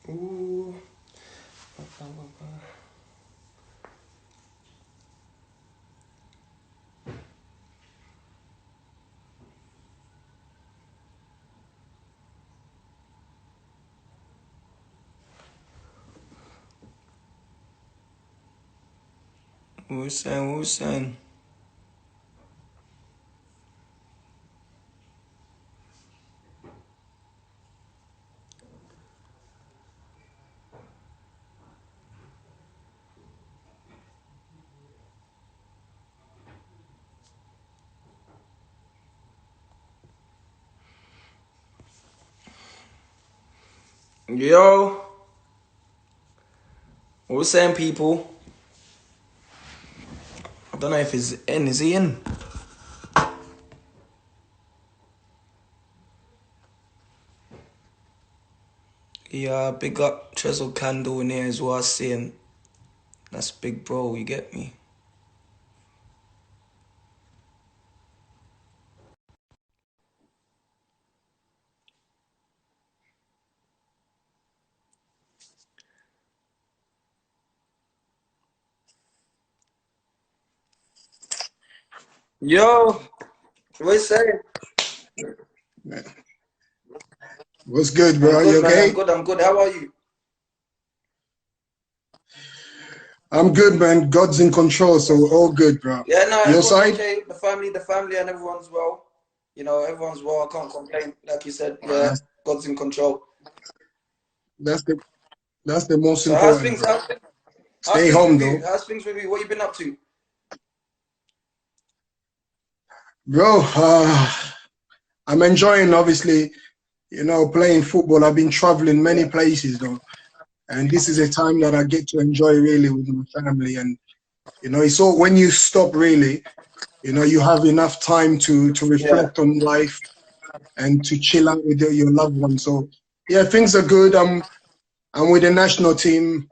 Ooh. What was saying? What was saying? Yo, what was saying, people? I don't know if he's in. Is he in? Yeah, big up Trésor Candle in here as well. I see him. That's big bro, you get me? Yo, what you saying? What's good, I'm bro? good, You man. I'm okay? good. I'm good. How are you? I'm good, man. God's in control, so all good, bro. Yeah, no, Your everyone's side? okay. The family, and everyone's well. You know, everyone's well. I can't complain. Like you said, yeah, That's God's in control. that's the that's the most So how's important, things? bro. How's Stay things home with you? though, How's things with you? What you been up to? bro. I'm enjoying, obviously, playing football. I've been traveling many Yeah, places though, and this is a time that I get to enjoy really with my family. And it's all when you stop really, you have enough time to yeah, reflect on life and to chill out with your loved ones. So yeah, things are good. I'm with the national team.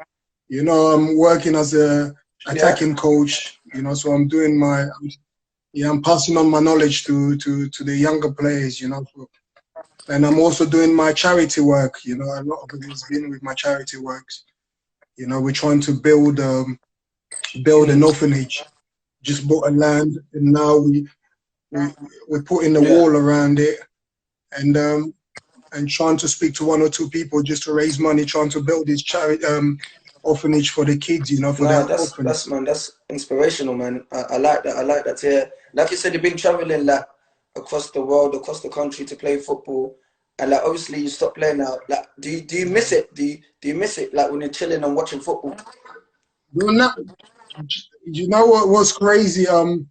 I'm working as a yeah. attacking coach. So I'm doing yeah, I'm passing on my knowledge to the younger players. And I'm also doing my charity work. A lot of it has been with my charity works. We're trying to build an Mm, orphanage. Just bought a land, and now we we're putting a yeah. wall around it, and trying to speak to one or two people just to raise money, trying to build this charity orphanage for the kids, for No, the that's orphans. man, that's inspirational, man. I like that. I like that to hear. Like you said, you've been traveling like across the world, across the country to play football, and like obviously you stopped playing now. Like, do you miss it? Do you miss it? Like when you're chilling and watching football? Well, now, you know what was crazy?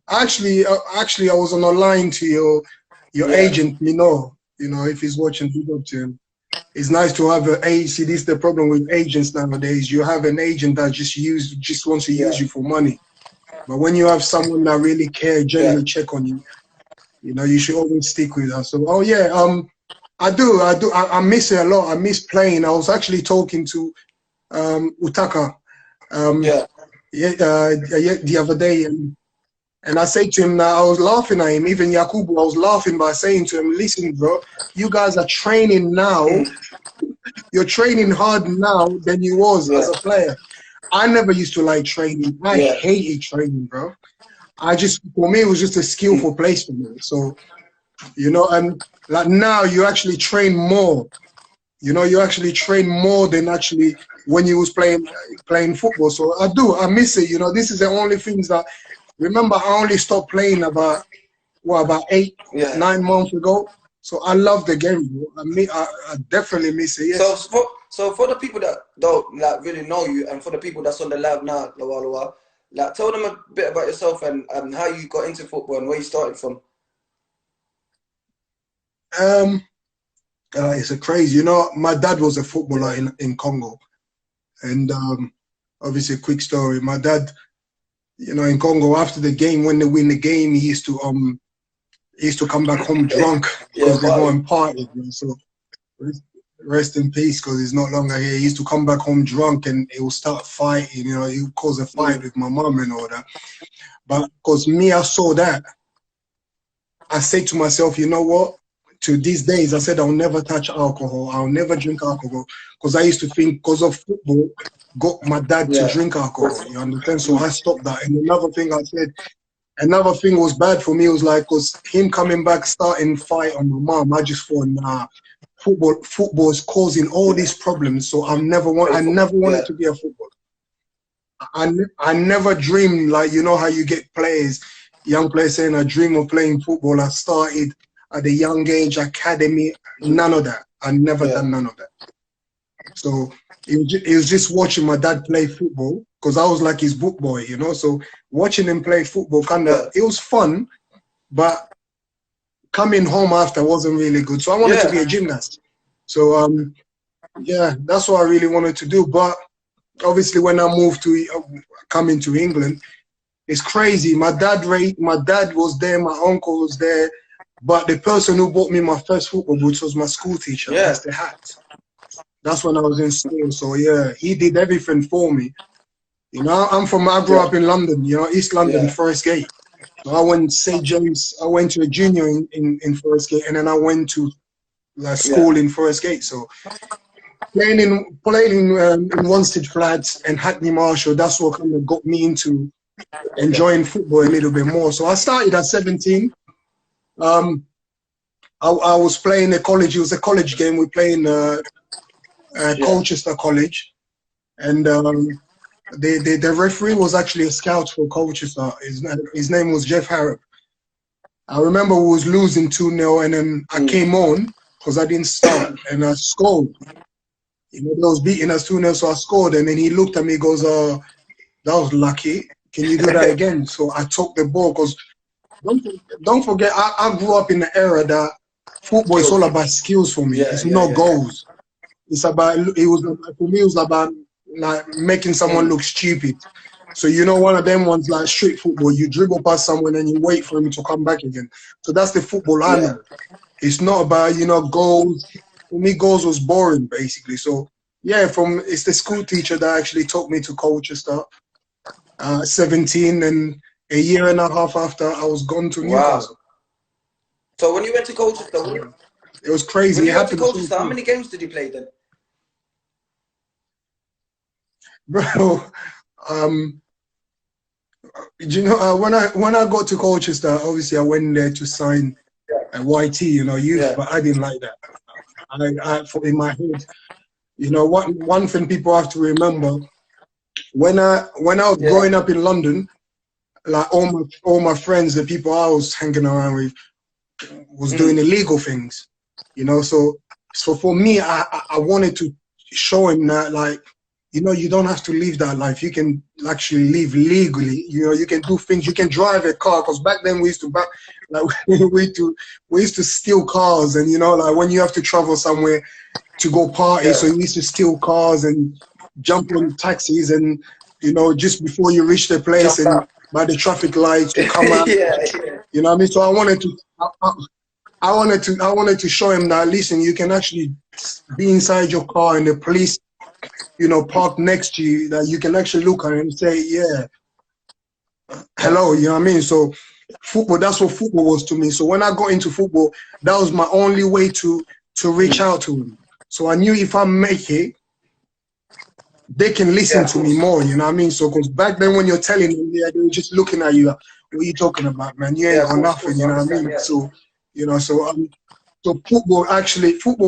Actually, I was on a line to your Yeah, agent. If he's watching, big up to him. It's nice to have an agent. See, this is the problem with agents nowadays. You have an agent that just wants to use yeah, you for money. But when you have someone that really care, yeah. genuinely check on you, you should always stick with us. So, oh yeah, I miss it a lot. I miss playing. I was actually talking to Utaka, um, Yeah. yeah, the other day, and I say to him that I was laughing at him, even Yakubu, I was laughing by saying to him, listen, bro, you guys are training now. Mm, You're training hard now than you was yeah, as a player. I never used to like training. I yeah. hated training, bro. For me, it was just a Mm, skillful place for me. So, and like now you actually train more. You actually train more than actually when you was playing football. So I miss it. This is the only things that remember I only stopped playing about eight, yeah. 9 months ago. So I love the game, bro. I definitely miss it. So Yes. for the people that don't like really know you, and for the people that's on the live now, LuaLua, like tell them a bit about yourself and how you got into football and where you started from. Um, it's a crazy. My dad was a footballer Yeah, in Congo, and obviously, a quick story. My dad, in Congo, after the game, when they win the game, he used to come back home drunk yeah, because they go party. and party. So rest in peace because he's not longer here. He used to come back home drunk and he will start fighting. He would cause a fight Mm, with my mom and all that. But because me, I saw that. I said to myself, you know what? to these days, I said I'll never touch alcohol. I'll never drink alcohol because I used to think because of football got my dad to drink alcohol. You understand? So I stopped that. And another thing I said, another thing was bad for me was like, because him coming back, starting fight on my mom, I just thought, nah, football is causing all these problems. So I never wanted to be a footballer. I never dreamed, like, you know how you get players, young players saying, I dream of playing football. I started at a young age, academy, none of that. I never done none of that. So it was just watching my dad play football because I was like his book boy, you know. So watching him play football, it was fun, but coming home after wasn't really good. So I wanted to be a gymnast. So yeah, that's what I really wanted to do. But obviously, when I moved to coming to England, it's crazy. My dad was there, my uncle was there, but the person who bought me my first football boots was my school teacher. That's the hat. That's when I was in school. So yeah, he did everything for me. You know, I grew up in London, you know, East London, Forest Gate. So I went St. James, I went to a junior in Forest Gate, and then I went to school in Forest Gate. So playing in Wanstead Flats and Hackney Marshall, that's what kind of got me into enjoying football a little bit more. So I started at 17. I was playing a college. It was a college game. We playing Colchester College, and the referee was actually a scout for Colchester. His name was Jeff Harrop. I remember we was losing 2-0, and then I came on because I didn't start, and I scored. You know, they was beating us 2-0, so I scored, and then he looked at me, goes, "That was lucky. Can you do that again?" So I took the ball because don't forget, I grew up in the era that football is all about skills for me. It's not goals. It's about for me. It was about like making someone look stupid. So you know, one of them ones like street football. You dribble past someone and you wait for him to come back again. So that's the football I know. It's not about, you know, goals. For me, goals was boring basically. So yeah, it's the school teacher that actually took me to Colchester. 17, and a year and a half after, I was gone to Newcastle. So when you went to Colchester, it was crazy. When you went to Colchester, how many games did you play then? Bro, you know, when I got to Colchester, obviously I went there to sign a YT, you know, youth, but I didn't like that. I thought in my head, you know, one thing people have to remember, when I was growing up in London, like all my friends, the people I was hanging around with, was doing illegal things, you know. So for me, I wanted to show him that, like, you know, you don't have to live that life. You can actually live legally. You know, you can do things. You can drive a car, because back then we used to steal cars, and you know, like when you have to travel somewhere to go party, so you used to steal cars and jump on taxis, and you know, just before you reach the place and by the traffic lights you come out. You know what I mean? So I wanted to show him that, listen, you can actually be inside your car and the police, you know, park next to you, that you can actually look at it and say, yeah, hello, you know what I mean? So football, that's what football was to me. So when I got into football, that was my only way to reach out to him. So I knew if I make it, they can listen to me more, you know what I mean? So, because back then when you're telling them, they were just looking at you, what are you talking about, man? You ain't got nothing, you know what I mean? So, you know, so football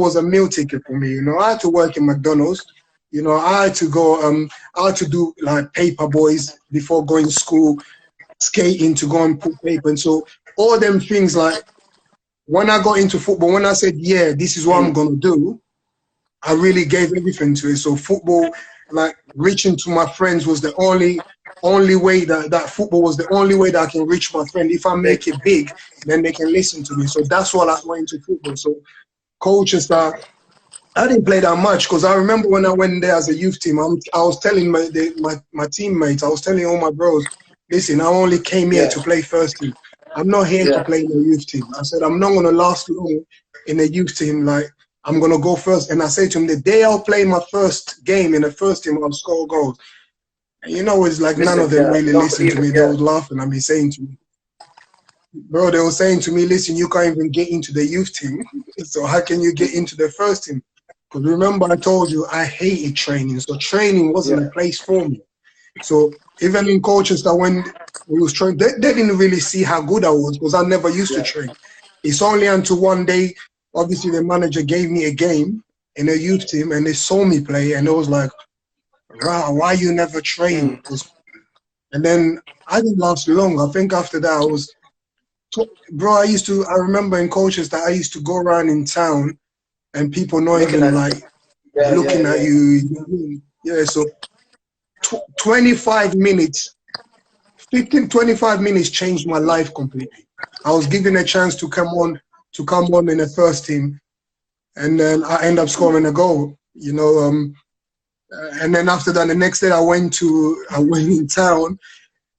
was a meal ticket for me, you know. I had to work in McDonald's, you know. I had to go, I had to do like paper boys before going to school, skating to go and put paper. And so all them things, like when I got into football, when I said, yeah, this is what I'm going to do, I really gave everything to it. So football, like reaching to my friends, was the only way that football was the only way that I can reach my friend. If I make it big, then they can listen to me. So that's what I went into football. So Colchester, I didn't play that much, because I remember when I went there as a youth team, I was telling my teammates, I was telling all my bros, listen, I only came here to play first team. I'm not here to play in the youth team. I said, I'm not going to last long in the youth team. Like, I'm going to go first. And I say to him, the day I'll play my first game in the first team, I'll score goals. And you know, it's like none of them really listened to me. They were laughing at me, saying to me, bro, they were saying to me, listen, you can't even get into the youth team. So how can you get into the first team? Because remember I told you I hated training. So training wasn't a place for me. So even in coaches that when we was training, they didn't really see how good I was because I never used to train. It's only until one day, obviously the manager gave me a game in a youth team and they saw me play and it was like, wow, why you never train? And then I didn't last long. I think after that I was, bro, I remember in coaches that I used to go around in town and people not even like looking at you. Yeah, so 25 minutes, 25 minutes changed my life completely. I was given a chance to come on in the first team, and then I end up scoring a goal. You know, and then after that, the next day I went in town,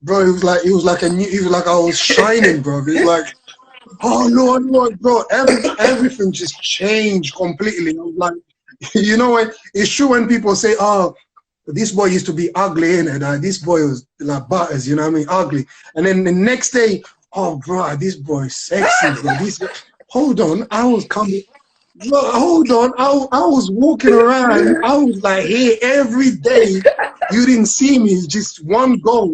bro. It was like I was shining, bro. It was like, oh Lord, bro. Everything just changed completely. I was like, you know what? It's true when people say, oh, this boy used to be ugly, innit? This boy was like butters, you know what I mean? Ugly. And then the next day, oh, bro, this boy is sexy, bro. Hold on, I was coming. Bro, hold on, I was walking around. I was like here every day. You didn't see me, just one goal.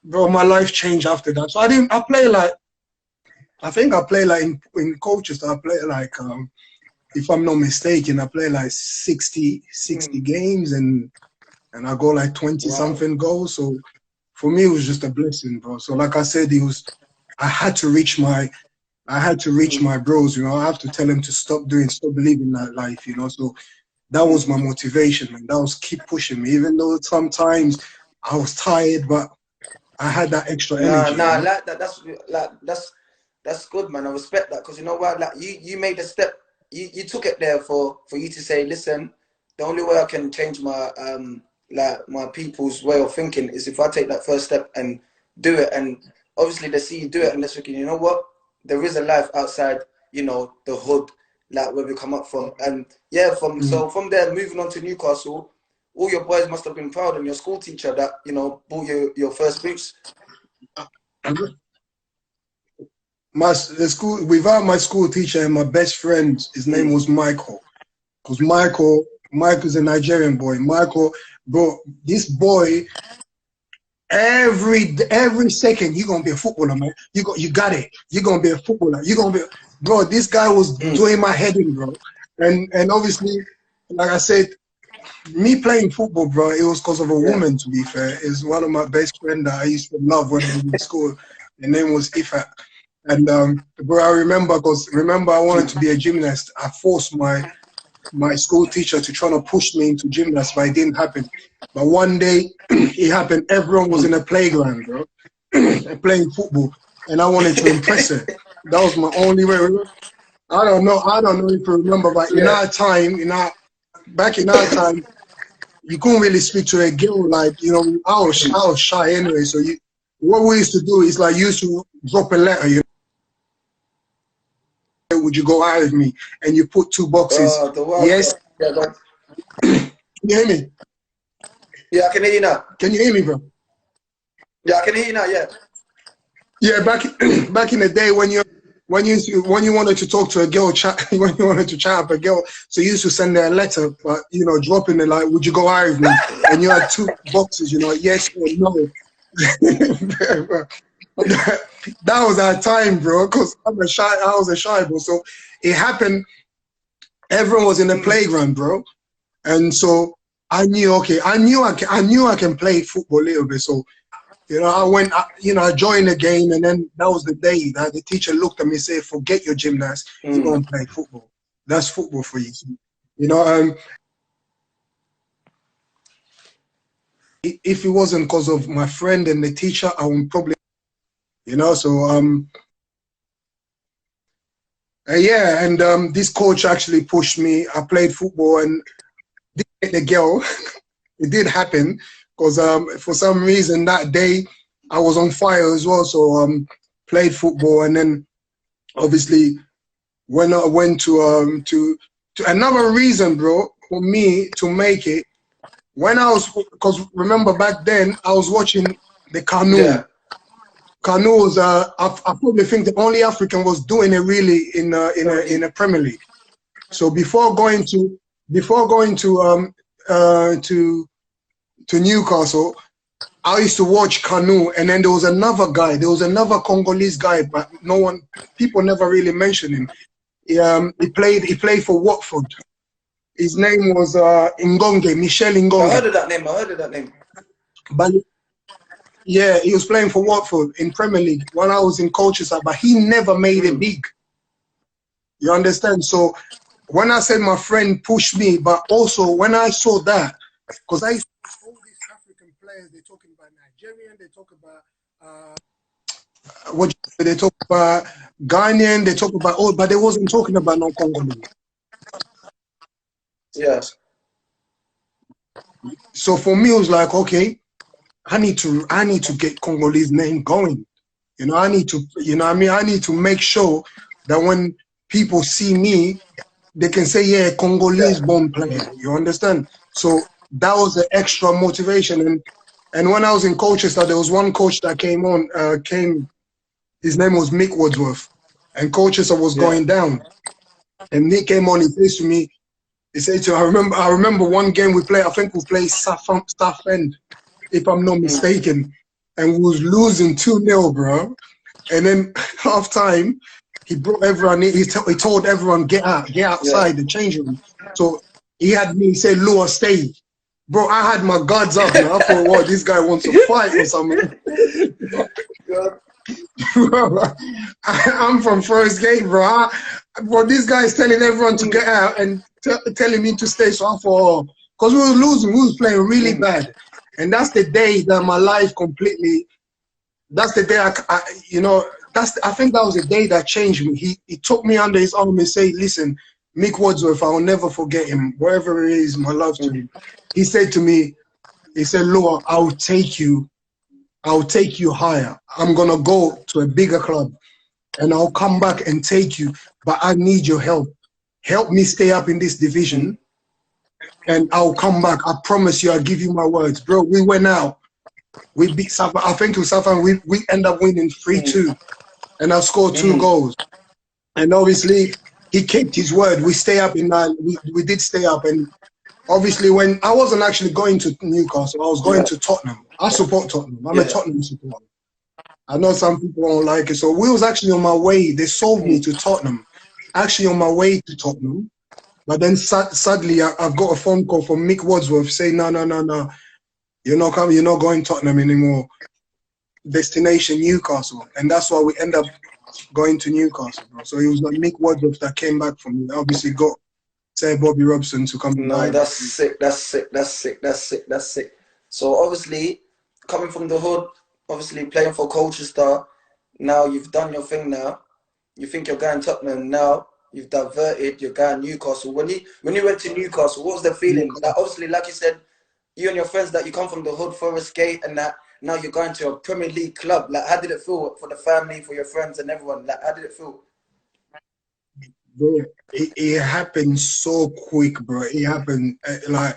Bro, my life changed after that. So I think I play like in coaches, I play like, if I'm not mistaken, I play like 60 games and I go like 20 something goals. So for me, it was just a blessing, bro. So like I said, I had to reach my bros, you know. I have to tell them to stop believing that life, you know. So that was my motivation, man. That was keep pushing me, even though sometimes I was tired, but I had that extra energy. I like that. That's good, man. I respect that because you know what? Like you made a step. You took it there for you to say, listen, the only way I can change my my people's way of thinking is if I take that first step and do it. And obviously they see you do it and they're thinking, you know what? There is a life outside, you know, the hood, like where we come up from. And yeah, so from there, moving on to Newcastle, all your boys must have been proud, and your school teacher that, you know, bought your first boots. Without my school teacher and my best friend, his name was Michael. Because Michael's a Nigerian boy. Michael, bro, this boy, every second, you're gonna be a footballer, man. You got it. You're gonna be a footballer. Bro, this guy was doing my head in, bro. And obviously, like I said, me playing football, bro, it was because of a woman, to be fair. It's one of my best friends that I used to love when I was in school. Her name was Ifat. And bro, I remember I wanted to be a gymnast. I forced my school teacher to try to push me into gymnast, but it didn't happen. But one day it happened. Everyone was in a playground, bro, playing football, and I wanted to impress her. That was my only way. I don't know if you remember, but back in our time, you couldn't really speak to a girl, like, you know. I was shy anyway. So what we used to do is like you used to drop a letter, you know. Would you go out with me? And you put 2 boxes. Yes. Yeah, can you hear me? Yeah, I can hear you now. Can you hear me, bro? Yeah, I can hear you now. Yeah. Yeah, back in the day when you wanted to talk to a girl, when you wanted to chat up a girl, so you used to send her a letter, but you know, dropping it like, would you go out with me? And you had 2 boxes, you know, yes or no. That was our time, bro, because I was a shy bro. So it happened, everyone was in the playground, bro. And so I knew, okay, I knew I can play football a little bit. So, you know, I joined the game, and then that was the day that the teacher looked at me and said, forget your gymnast, you're going to play football. That's football for you. You know, if it wasn't because of my friend and the teacher, I would probably, you know, so, yeah, and this coach actually pushed me. I played football and didn't get the girl. It did happen because for some reason that day I was on fire as well. So played football, and then obviously when I went to another reason, bro, for me to make it, when I was, because remember back then I was watching the Kanu was, I probably think the only African was doing it really in a Premier League. So before going to Newcastle, I used to watch Kanu, and then there was another guy. There was another Congolese guy, but people never really mentioned him. He played for Watford. His name was Michel Ngonge. I heard of that name. But yeah, he was playing for Watford in Premier League when I was in Colchester, but he never made it big. You understand? So when I said my friend pushed me, but also when I saw that, because I used to see all these African players, they're talking about Nigerian, they talk about they talk about Ghanaian, they talk about but they wasn't talking about no Congolese. Yes. So for me, it was like, okay, I need to get Congolese name going. You know, I need to, I need to make sure that when people see me, they can say, yeah, Congolese born player. You understand? So that was the extra motivation. And when I was in Colchester, there was one coach that came. His name was Mick Wadsworth, and Colchester was going down. And Nick came on. He says to me, he said to I remember one game we played. I think we played Southend, if I'm not mistaken, and we was losing 2-0, bro. And then half time, he brought everyone. He told everyone get outside the changing room. So he had me say, "Lua, stay." Bro, I had my guards up, man. I thought, "Wow, this guy wants to fight or something." I'm from first gate, bro. But this guy is telling everyone to get out and telling me to stay. So I thought, because we were losing, we was playing really bad, and that's the day that my life completely. That's the day I think that was the day that changed me. He took me under his arm and said, "Listen, Mick Wadsworth, I will never forget him. Wherever he is, my love to him." He said to me, he said, "Lua, I'll take you higher. I'm gonna go to a bigger club, and I'll come back and take you. But I need your help. Help me stay up in this division, and I'll come back. I promise you. I'll give you my words, bro." We went out. We beat Southend. I think it was Southend. We end up winning 3-2, and I scored 2 goals. And obviously, he kept his word. We stay up in that. We did stay up, and obviously, when I wasn't actually going to Newcastle, I was going to Tottenham. I support Tottenham. I'm a Tottenham supporter. I know some people won't like it. So we was actually on my way. They sold me to Tottenham. Actually on my way to Tottenham. But then sadly, I've got a phone call from Mick Wadsworth saying, no. You're not coming. You're not going to Tottenham anymore. Destination Newcastle. And that's why we end up going to Newcastle, bro. So it was like Mick Wadsworth that came back for me. Obviously got, say, Bobby Robson to come. No, that's sick. That's sick. So obviously, coming from the hood, obviously playing for Colchester, now you've done your thing now. You think you're going Tottenham now. You've diverted. You're going Newcastle. When you went to Newcastle, what was the feeling? Like, obviously, like you said, you and your friends that you come from the hood, Forest Gate, and that now you're going to a Premier League club. Like, how did it feel for the family, for your friends, and everyone? Like, how did it feel? Bro, it happened so quick, bro. It happened like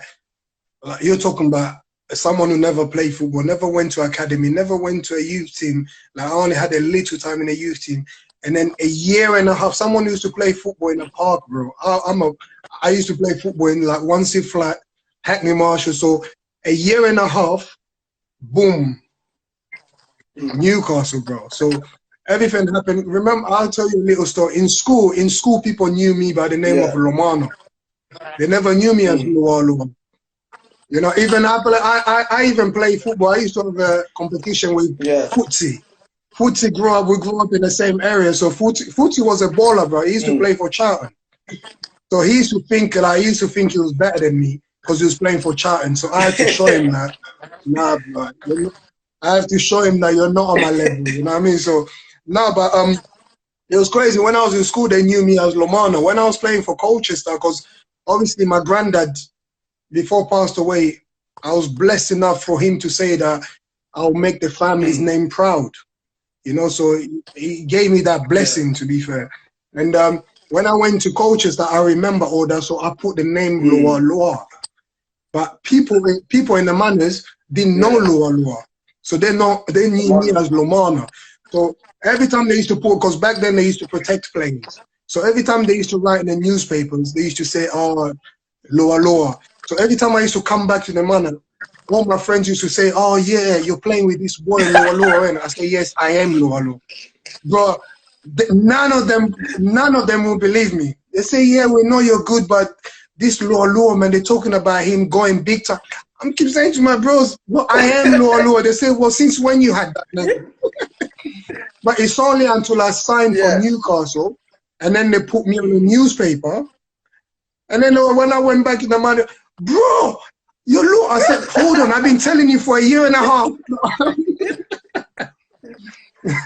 you're talking about someone who never played football, never went to academy, never went to a youth team. Like, I only had a little time in a youth team, and then a year and a half. Someone who used to play football in a park, bro. I used to play football in like Wannsee Flat, Hackney Marshall. So a year and a half, boom, Newcastle, bro. So everything happened. Remember, I'll tell you a little story. In school, people knew me by the name of Lomana. They never knew me as LuaLua. You know, even I even play football. I used to have a competition with Footsie. Footsie we grew up in the same area. So Footsie was a baller, bro. He used to play for Charlton. So he used to think he was better than me because he was playing for Charlton. So I had to show him that, nah, bro. I have to show him that you're not on my level. You know what I mean? So no, but it was crazy. When I was in school, they knew me as Lomana. When I was playing for Colchester, because obviously my granddad, before passed away, I was blessed enough for him to say that I'll make the family's name proud. You know, so he gave me that blessing, to be fair. And when I went to Colchester, I remember all that, so I put the name LuaLua. But people in the Manors didn't know LuaLua. So they knew me as Lomana. So every time they used to put, because back then they used to protect players. So every time they used to write in the newspapers, they used to say, oh, LuaLua. So every time I used to come back to the manor, all my friends used to say, oh yeah, you're playing with this boy LuaLua. And I say, yes, I am LuaLua. Bro, none of them will believe me. They say, yeah, we know you're good, but this LuaLua, man, they're talking about him going big time. I keep saying to my bros, well, I am LuaLua. They say, well, since when you had that name? But it's only until I signed for Newcastle, and then they put me on the newspaper. And then when I went back in the money, bro, you look. I said, hold on, I've been telling you for a year and a half.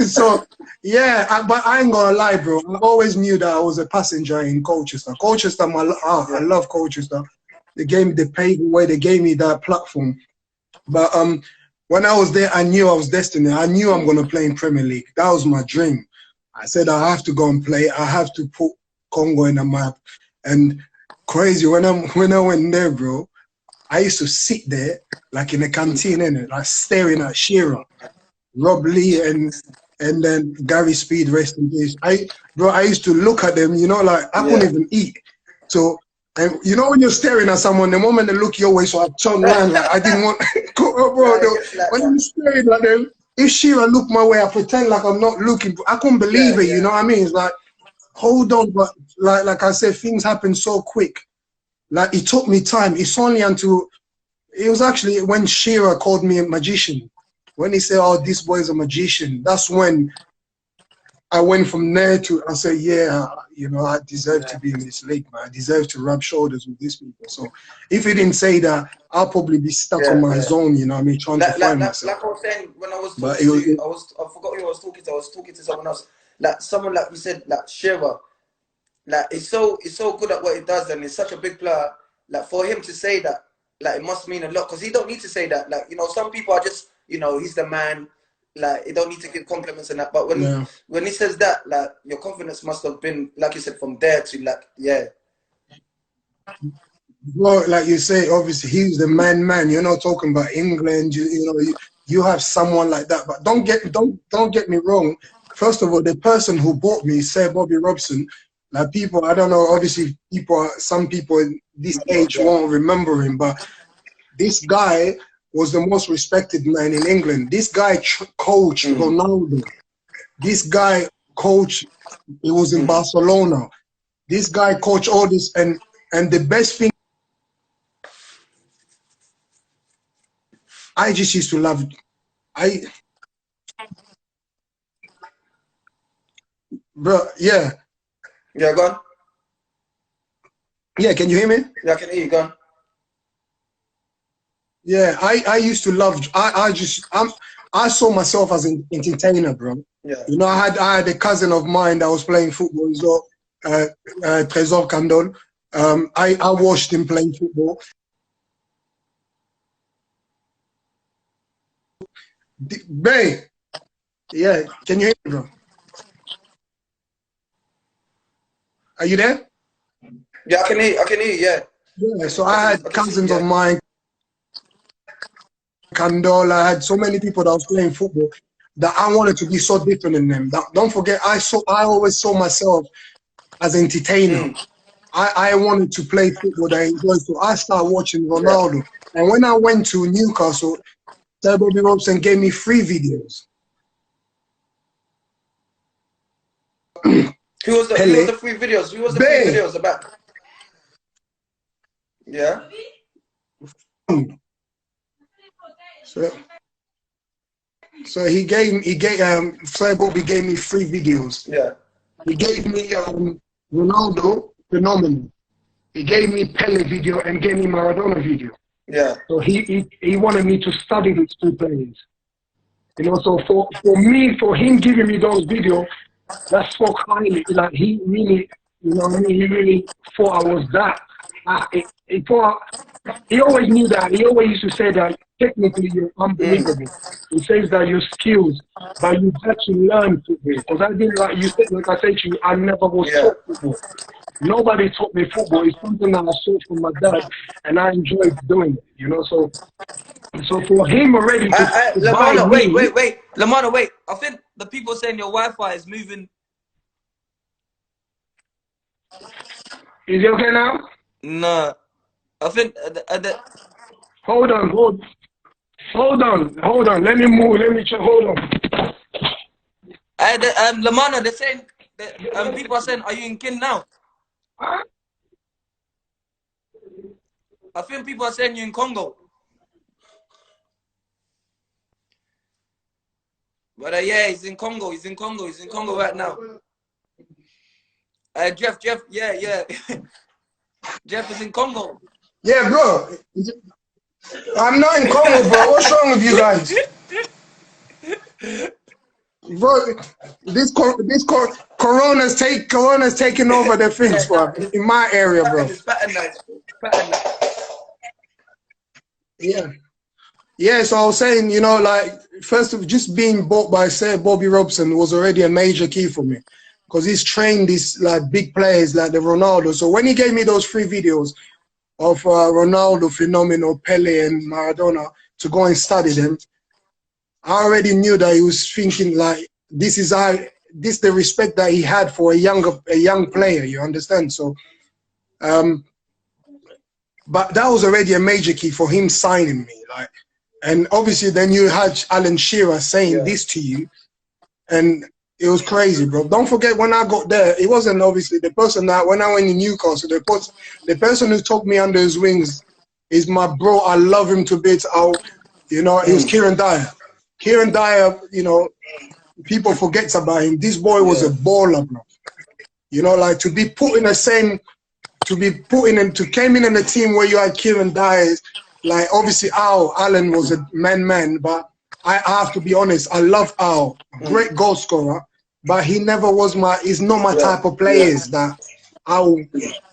So, yeah, but I ain't gonna lie, bro. I always knew that I was a passenger in Colchester. Colchester, I love Colchester. They paved the way, they gave me that platform. But when I was there, I knew I was destined. I knew I'm gonna play in Premier League. That was my dream. I said I have to go and play. I have to put Congo in the map. And crazy, when I went there, bro, I used to sit there like in a canteen, innit? Like staring at Shearer, Rob Lee, and then Gary Speed, rest in peace. I used to look at them, you know, like I couldn't even eat. So, and you know when you're staring at someone, the moment they look your way, so I turned around like I didn't want bro. When I'm staring at them, if Shearer looked my way, I pretend like I'm not looking. I couldn't believe it, you know what I mean? It's like, hold on, but like I said, things happen so quick. Like it took me time. It's only until it was actually when Shearer called me a magician. When he said, "Oh, this boy is a magician," that's when I went from there to I said, "Yeah, you know, I deserve to be in this league, man. I deserve to rub shoulders with these people." So if he didn't say that, I'll probably be stuck on my zone. You know what I mean? Trying to find myself. Like I was saying when I was talking to you, I forgot who I was talking to. I was talking to someone else. Like someone like you said, like Shearer. Like it's so good at what he does, and he's such a big player. Like for him to say that, like it must mean a lot, because he don't need to say that. Like, you know, some people are just, you know, he's the man. Like he don't need to give compliments and that. But when he says that, like your confidence must have been, like you said, from there to like, yeah. Well, like you say, obviously he's the man. You're not talking about England. You know, you have someone like that. But don't get me wrong. First of all, the person who bought me, Sir Bobby Robson. Like people, I don't know, obviously some people in this age won't remember him, but this guy was the most respected man in England. This guy coached Ronaldo. This guy coached, he was in Barcelona. This guy coached all this, and the best thing, I just used to love, bro, yeah. Yeah, go on. Yeah, can you hear me? Yeah, I can hear you, go on. Yeah, I used to love, I saw myself as an entertainer, bro. Yeah. You know, I had a cousin of mine that was playing football as well, Trésor Lomana. I watched him playing football. Bay, yeah, can you hear me, bro? Are you there? Yeah, I can hear you, yeah. Yeah, so I had cousins of mine, Candola, I had so many people that was playing football that I wanted to be so different than them. Don't forget, I always saw myself as an entertainer. I wanted to play football that I enjoyed, so I started watching Ronaldo. And when I went to Newcastle, Sir Bobby Robson gave me 3 videos. Who was the 3 videos? Who was the 3 videos about? Yeah. So he gave Sir Bobby gave me 3 videos. Yeah. He gave me Ronaldo phenomenal. He gave me Pele video and gave me Maradona video. Yeah. So he wanted me to study these 2 players. You know, so for him giving me those videos, that spoke highly. Like he really, you know, he really thought I was that. He always knew that. He always used to say that technically you're unbelievable. He says that your skills, but you had to learn football. Because I didn't, like you said, like I said to you, I never was taught football. Nobody taught me football. It's something that I saw from my dad, and I enjoyed doing it. You know, so for him already to Lomana, wait. Lomana, wait. I think the people saying your Wi-Fi is moving. Is it okay now? No, I think Hold on. Let me move. Let me check. Hold on. Lomana, they're saying that, people are saying, are you in Kin now? I think people are saying you're in Congo. But yeah, he's in Congo. He's in Congo. He's in Congo right now. Jeff, yeah. Jeff is in Congo. Yeah, bro. I'm not in Congo, bro. What's wrong with you guys? Bro, Corona's taking over the things, bro. In my area, bro. Yeah. Yeah, so I was saying, you know, like, first of just being bought by Sir Bobby Robson was already a major key for me. Because he's trained these like big players like the Ronaldo. So when he gave me those 3 videos of Ronaldo, Phenomenal, Pele and Maradona to go and study them, I already knew that he was thinking like this the respect that he had for a young player, you understand? So but that was already a major key for him signing me. Like, and obviously then you had Alan Shearer saying this to you, and it was crazy, bro. Don't forget when I got there, it wasn't obviously the person that when I went in Newcastle, the person who took me under his wings is my bro. I love him to bits. You know, it was Kieran Dyer. Kieran Dyer, you know, people forget about him. This boy was a baller, bro. You know, like to be put in the same, to came in a team where you had Kieran Dyer, like obviously Alan was a man, but I have to be honest, I love Al, great goal scorer, but he never was he's not my type of players that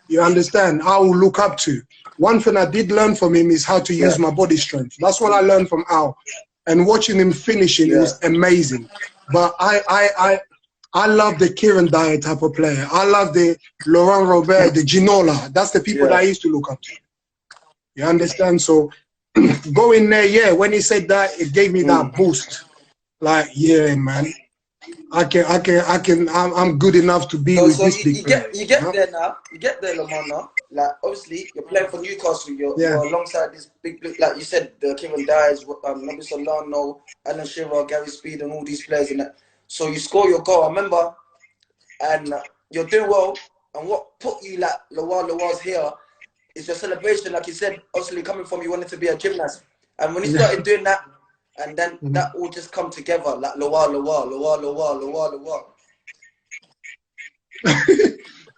you understand, I will look up to. One thing I did learn from him is how to use my body strength. That's what I learned from Al. And watching him finishing was amazing. But I love the Kieran Dyer type of player. I love the Laurent Robert, the Ginola. That's the people that I used to look up to. You understand? So going there, when he said that, it gave me that boost. Like, yeah, man, I'm good enough to be with this big player. You get there now. You get there, Lomana. Like, obviously, you're playing for Newcastle. You're alongside this big, like you said, the Kieran Dyers, Nabi Solano, Alan Shearer, Gary Speed, and all these players in that. So you score your goal. I remember, and you're doing well. And what put you like LuaLua's here is your celebration. Like you said, obviously coming from you wanted to be a gymnast, and when you started doing that, and then that all just come together like LuaLua.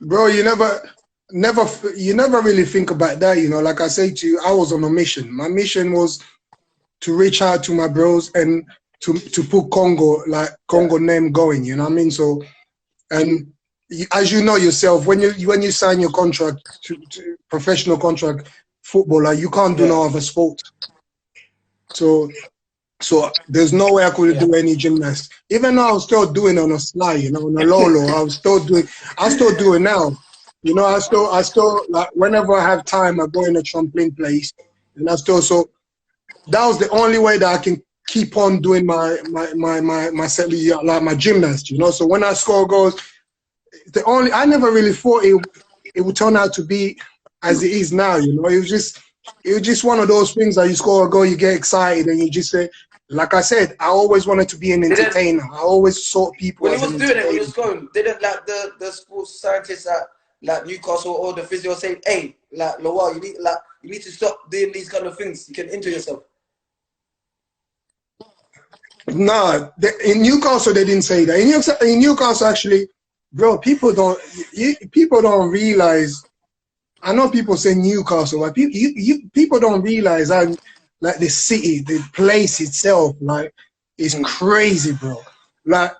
Bro, you never really think about that, you know. Like I say to you, I was on a mission. My mission was to reach out to my bros and to put Congo name going, you know what I mean? So, and as you know yourself, when you sign your contract to professional contract footballer, you can't do no other sport. So there's no way I could do any gymnastics. Even though I was still doing on a slide, you know, on a low, I still do it now. You know, I still like whenever I have time, I go in a trampoline place, and so that was the only way that I can keep on doing my gymnast, you know. So when I score goals, I never really thought it would turn out to be as it is now, you know. It was just one of those things that you score a goal, you get excited, and you just say, like I said, I always wanted to be an entertainer. I always saw people. When he was doing it, when he was going, didn't like the sports scientists at like Newcastle or the physio say, hey, like Lua, you need to stop doing these kind of things. You can injure yourself. Nah, in Newcastle they didn't say that. In Newcastle, actually, bro, people don't realize. I know people say Newcastle, but people don't realize how, like, the city, the place itself, like, is crazy, bro. Like,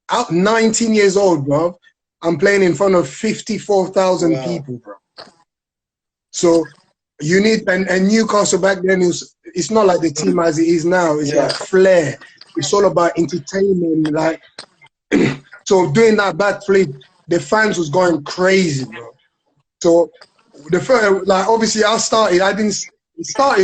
I'm 19 years old, bro. I'm playing in front of 54,000 people, bro. So you need, and Newcastle back then, it's not like the team as it is now. It's like flair. It's all about entertainment. Like, so doing that backflip, the fans was going crazy, bro. So the first, like, obviously I started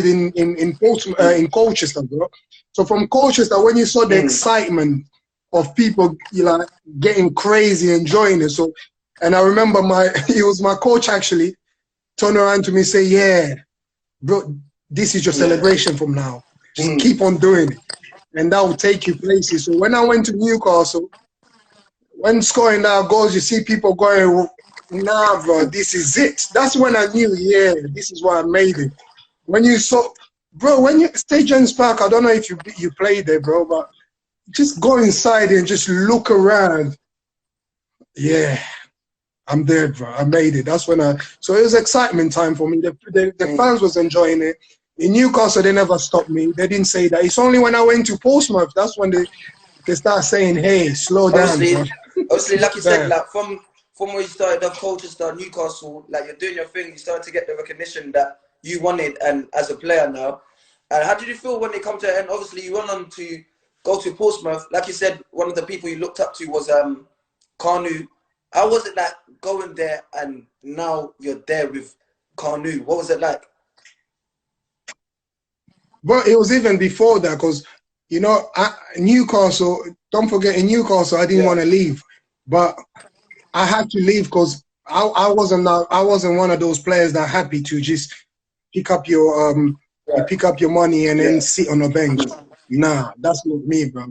in Portsmouth, in Colchester, bro. So from Colchester, when you saw the excitement of people, you like getting crazy, enjoying it. So, and I remember he was my coach actually, turned around to me, say, "Yeah, bro, this is your celebration from now. Just keep on doing it, and that will take you places." So when I went to Newcastle, when scoring our goals, you see people going, "Nah, bro, this is it." That's when I knew, yeah, this is why I made it. When you saw, bro, when you St. James Park, I don't know if you played there, bro, but just go inside and just look around. Yeah, I'm there, bro. I made it. That's when so it was excitement time for me. The fans was enjoying it. In Newcastle, they never stopped me. They didn't say that. It's only when I went to Portsmouth, that's when they start saying, "Hey, slow down, bro." Obviously, like you said, like from where you started off, Colchester, Newcastle, like you're doing your thing, you started to get the recognition that you wanted, and as a player now. And how did you feel when it come to it? And obviously, you went on to go to Portsmouth. Like you said, one of the people you looked up to was Kanu. How was it like going there and now you're there with Kanu? What was it like? Well, it was even before that, because you know, Newcastle. Don't forget, in Newcastle, I didn't want to leave, but I had to leave because I wasn't one of those players that are happy to just pick up your you pick up your money and then sit on a bench. Nah, that's not me, bro.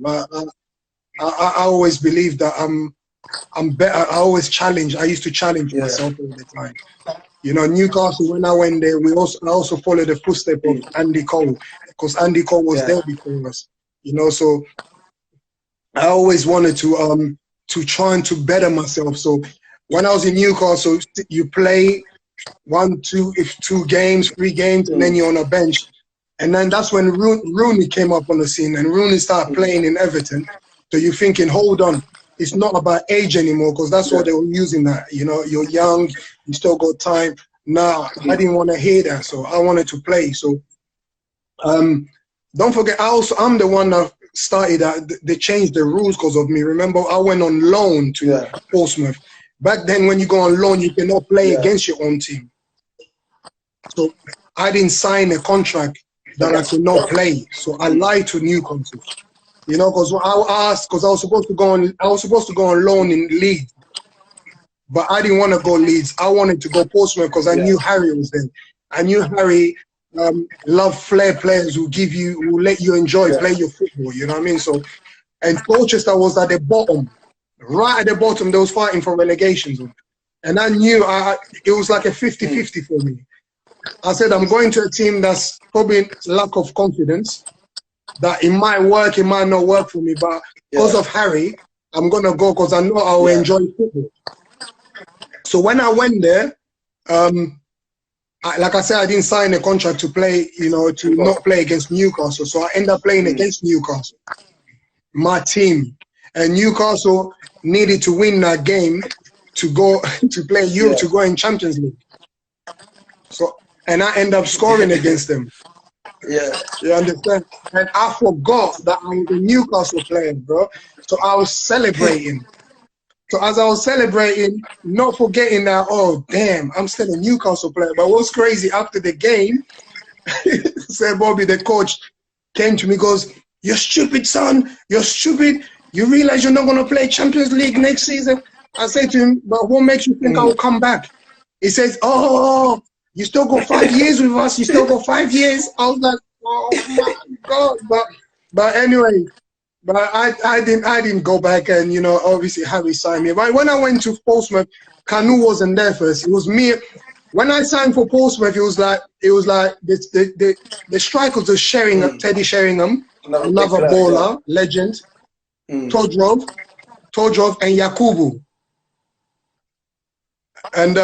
I always believe that I'm better. I always challenge. I used to challenge myself all the time. You know, Newcastle, when I went there, I also followed the footsteps of Andy Cole, because Andy Cole was there before us. You know, so I always wanted to try and to better myself. So when I was in Newcastle, you play 1, 2, if 2 games, 3 games, and then you're on a bench. And then that's when Rooney came up on the scene, and Rooney started playing in Everton. So you're thinking, hold on, it's not about age anymore, because that's what they were using that. You know, you're young, you still got time. Nah, I didn't want to hear that, so I wanted to play. So don't forget, I'm the one that started that. They changed the rules because of me. Remember, I went on loan to Portsmouth. Back then, when you go on loan, you cannot play against your own team. So I didn't sign a contract that I could not play. So I lied to Newcastle. You know, because I asked, because I was supposed to go on loan in Leeds, but I didn't want to go Leeds. I wanted to go Portsmouth because I knew Harry was there. I knew Harry loved flair players who let you enjoy play your football. You know what I mean? So, and Colchester was at the bottom, right at the bottom. They was fighting for relegation zone, and I knew it was like a 50-50 for me. I said, I'm going to a team that's probably lack of confidence, that it might work, it might not work for me, but because of Harry, I'm going to go because I know I will enjoy football. So when I went there, like I said, I didn't sign a contract to play, you know, to not play against Newcastle. So I ended up playing against Newcastle, my team. And Newcastle needed to win that game to go to play Europe, to go in Champions League. So, and I end up scoring against them. You understand? And I forgot that I was a Newcastle player, bro. So I was celebrating. So as I was celebrating, not forgetting that, oh, damn, I'm still a Newcastle player. But what's crazy, after the game, said Bobby, the coach, came to me, goes, "You're stupid, son. You're stupid. You realize you're not going to play Champions League next season?" I said to him, "But what makes you think I will come back?" He says, "Oh, you still got 5 years with us. You still got 5 years." I was like, "Oh my God!" But anyway, but I didn't go back, and you know, obviously Harry signed me. But when I went to Portsmouth, Kanu wasn't there first. It was me. When I signed for Portsmouth, it was like the strikers were sharing Teddy Sheringham, another baller, legend, Todrov, and Yakubu. And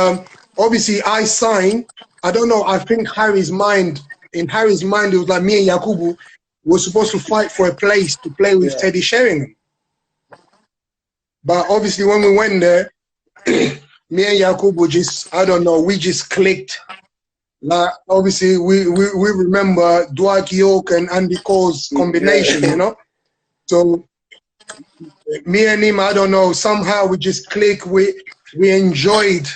obviously, I signed. I don't know. I think in Harry's mind, it was like me and Yakubu were supposed to fight for a place to play with Teddy Sheringham. But obviously, when we went there, me and Yakubu just, I don't know, we just clicked. Like, obviously, we remember Dwight York and Andy Cole's combination, you know? So, me and him, I don't know, somehow we just clicked. We enjoyed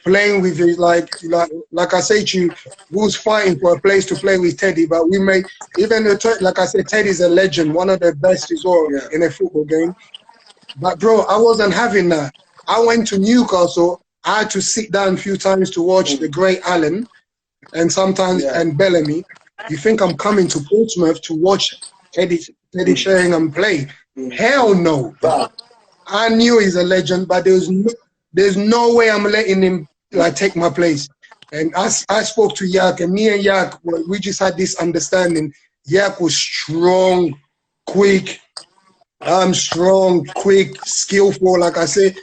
playing with it, like I say to you, we was fighting for a place to play with Teddy, but we made, even the, like I said, Teddy's a legend, one of the best as well in a football game. But bro, I wasn't having that. I went to Newcastle. I had to sit down a few times to watch the great Allen and sometimes and Bellamy. You think I'm coming to Portsmouth to watch Teddy Sheringham play? Hell no. I knew he's a legend, but there's no way I'm letting him like take my place. And I spoke to Yak, and me and Yak, we just had this understanding. Yak was strong, quick. I'm strong, quick, skillful. Like I say,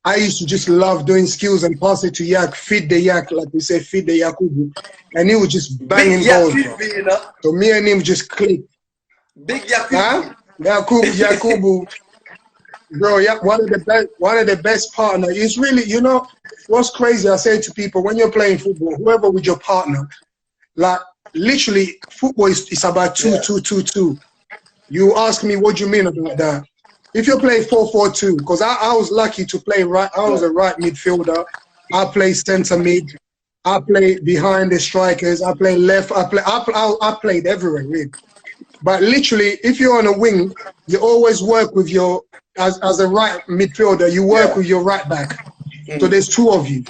I used to just love doing skills and pass it to Yak, feed the Yak, like we say, feed the Yakubu. And he was just banging goals, bro. You know? So me and him just clicked. Big Yakubu. Huh? Yakubu. Bro, yeah, one of the best partners. It's really, you know, what's crazy, I say to people, when you're playing football, whoever with your partner, like literally football is about 2-2-2-2. You ask me, what do you mean about that? If you play 4-4-2, because I was lucky to play right, I was a right midfielder. I play centre mid. I play behind the strikers. I play left. I played everywhere, really. But literally, if you're on a wing, you always work with your, as a right midfielder, you work with your right back. So there's two of you.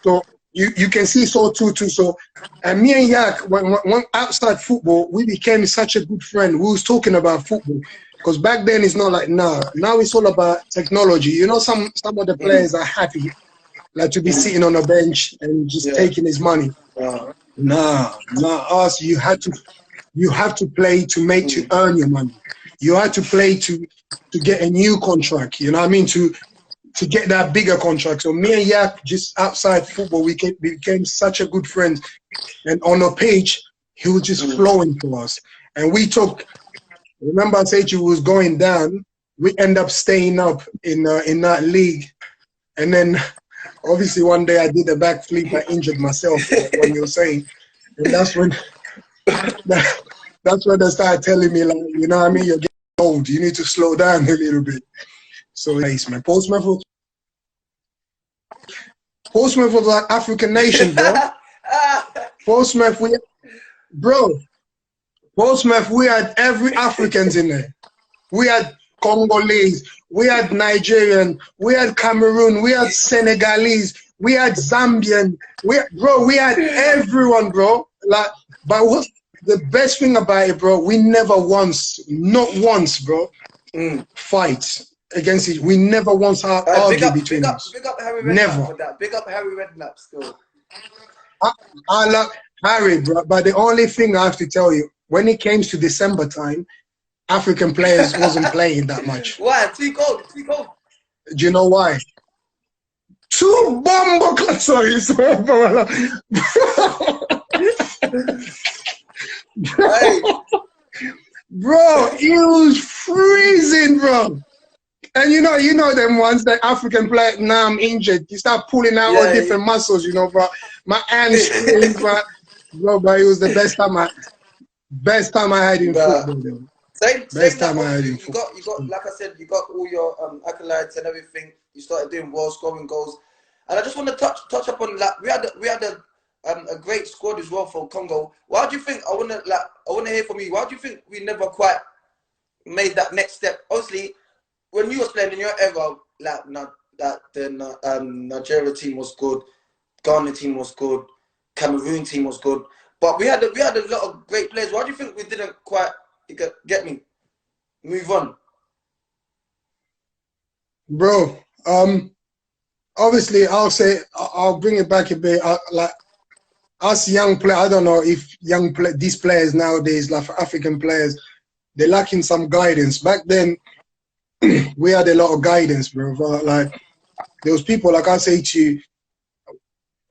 So you can see so 2-2. So, and me and Yak, when outside football, we became such a good friend. We was talking about football. Because back then it's not like now. Now it's all about technology. You know, some of the players are happy like to be sitting on a bench and just taking his money. Nah, us, you have to play to earn your money. You have to play to get a new contract. You know what I mean? To get that bigger contract. So me and Yak, just outside football, we became such a good friend. And on the pitch, he was just flowing for us. And we took. Remember, I said you was going down. We end up staying up in that league, and then obviously one day I did a backflip. I injured myself, like when you were saying, and that's when they started telling me, like, you know what I mean, you're getting old. You need to slow down a little bit. So nice, man. Portsmouth was like African nation, bro. Portsmouth, Portsmouth, we had every Africans in there. We had Congolese, we had Nigerian, we had Cameroon, we had Senegalese, we had Zambian. We had everyone, bro. Like, but what's the best thing about it, bro? We never once, not once, bro, fight against it. We never once argue between us. Big up Harry Redknapp Never. for that. Big up Harry Redknapp still. I love Harry, bro. But the only thing I have to tell you, when it came to December time, African players wasn't playing that much. Why? Too cold. Do you know why? Two bomber sorry. Bro, it was freezing, bro. And you know them ones, the African player, now I'm injured. You start pulling out all different muscles, you know, bro. My hamstrings, bro, but it was the best time I had in football. Best time I had in football. You got, like I said, you got all your accolades and everything. You started doing well, scoring goals. And I just want to touch upon that. We had a great squad as well for Congo. Why do you think? I want to hear from you. Why do you think we never quite made that next step? Obviously, when you was playing in your era, like the Nigeria team was good, Ghana team was good, Cameroon team was good, but we had a lot of great players. Why do you think we didn't quite move on, bro? Obviously, I'll bring it back a bit. Like us young players, I don't know if these players nowadays, like African players, they're lacking some guidance. Back then, we had a lot of guidance, bro. Like there was people, like I say to you,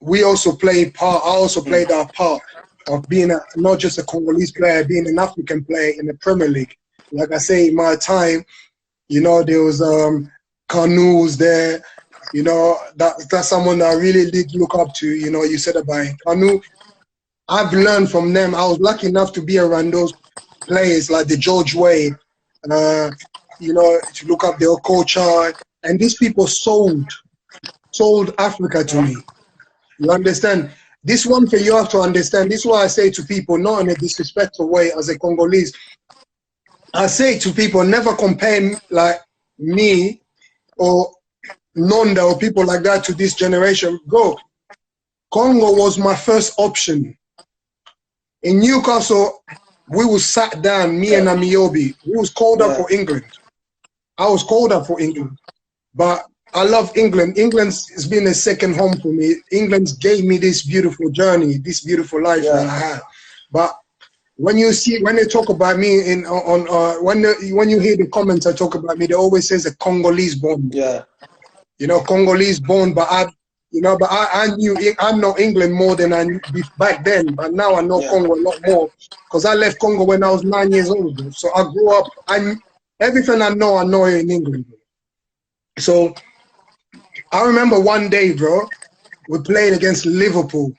we also played part. I also played our part of being not just a Congolese player, being an African player in the Premier League. Like I say, in my time, you know, there was Kanu was there. You know, that's someone that I really did look up to. You know, you said about Kanu. I've learned from them. I was lucky enough to be around those players like the George Way. You know, to look up their culture, and these people sold Africa to me. You understand? This one thing you have to understand. This is why I say to people, not in a disrespectful way as a Congolese. I say to people, never compare like me or Nonda or people like that to this generation. Bro, Congo was my first option. In Newcastle, we was sat down, me and Amiobi. We was called up for England. I was called up for England. But I love England. England's been a second home for me. England's gave me this beautiful journey, this beautiful life that I had. But when they talk about me when you hear the comments I talk about me, they always says a Congolese born. Yeah. You know, Congolese born, but I know England more than I knew back then. But now I know Congo a lot more because I left Congo when I was 9 years old. So I grew up. Everything I know in England. So I remember one day, bro, we played against Liverpool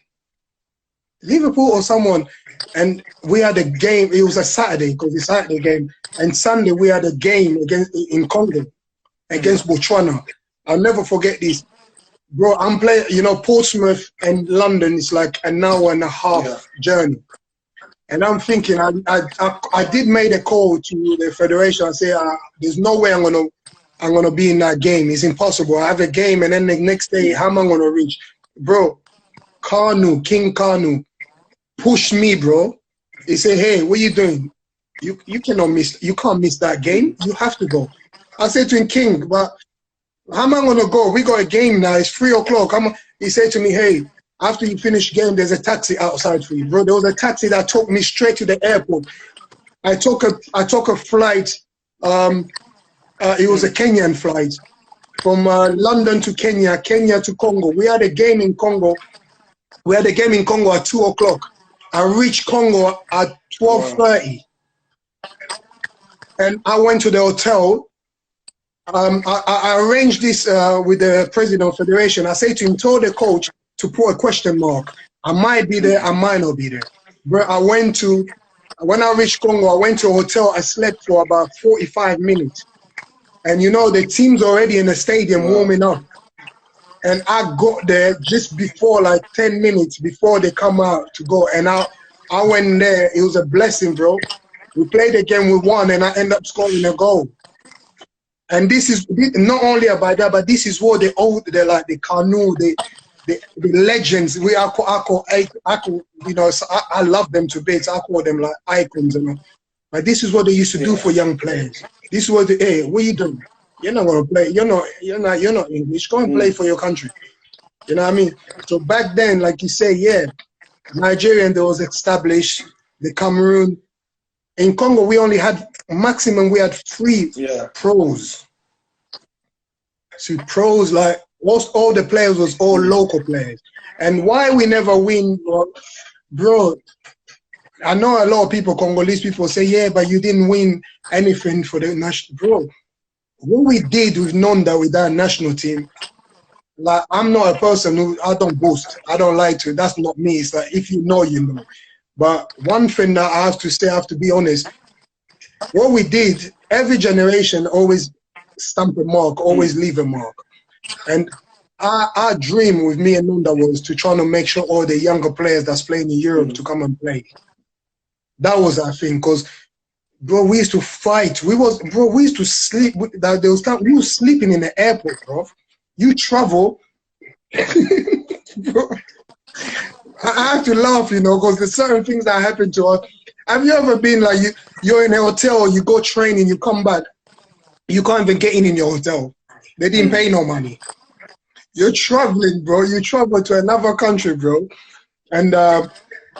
or someone, and we had a game. It was a Saturday because it's a Saturday game, and Sunday we had a game in Congo against Botswana. I'll never forget this, bro. I'm playing. You know, Portsmouth and London is like an hour and a half journey, and I'm thinking I did make a call to the federation. I say there's no way I'm gonna be in that game. It's impossible. I have a game, and then the next day, how am I gonna reach, bro? King Kanu pushed me, bro. He said, "Hey, what are you doing? You cannot miss. You can't miss that game. You have to go." I said to him, "King, but how am I gonna go? We got a game now. It's 3 o'clock." He said to me, "Hey, after you finish game, there's a taxi outside for you, bro." There was a taxi that took me straight to the airport. I took a flight. It was a Kenyan flight from London to Kenya, Kenya to Congo. We had a game in Congo. We had a game in Congo at 2 o'clock. I reached Congo at 12:30, and I went to the hotel. I arranged this with the president of the federation. I said to him, told the coach to put a question mark. I might be there, I might not be there. But when I reached Congo, I went to a hotel. I slept for about 45 minutes. And you know, the team's already in the stadium warming up. And I got there just before, like 10 minutes before they come out to go. And I went there. It was a blessing, bro. We played the game, we won, and I ended up scoring a goal. And this is not only about that, but this is what the Kanu, the legends. You know, so I love them to bits. I call them like icons, you know. But this is what they used to do for young players. This is what hey, what are you doing? You're not gonna play. You're not English. Go and play for your country. You know what I mean? So back then, like you say, Nigerian that was established, the Cameroon. In Congo, we only had maximum. We had 3 pros. So pros, like most all the players was all local players. And why we never win, bro? I know a lot of people, Congolese people, say, yeah, but you didn't win anything for the national. Bro, what we did with Nonda with that national team, like, I'm not a person who, I don't boast. I don't lie to. That's not me. It's like, if you know, you know. But one thing that I have to say, I have to be honest, what we did, every generation always stamp a mark, always leave a mark. And our dream with me and Nonda was to try to make sure all the younger players that's playing in Europe to come and play. That was our thing, because, bro, we used to fight. We used to sleep. We were sleeping in the airport, bro. You travel, bro. I have to laugh, you know, because there's certain things that happen to us. Have you ever been like you're in a hotel, you go training, you come back, you can't even get in your hotel. They didn't pay no money. You're traveling, bro. You travel to another country, bro, and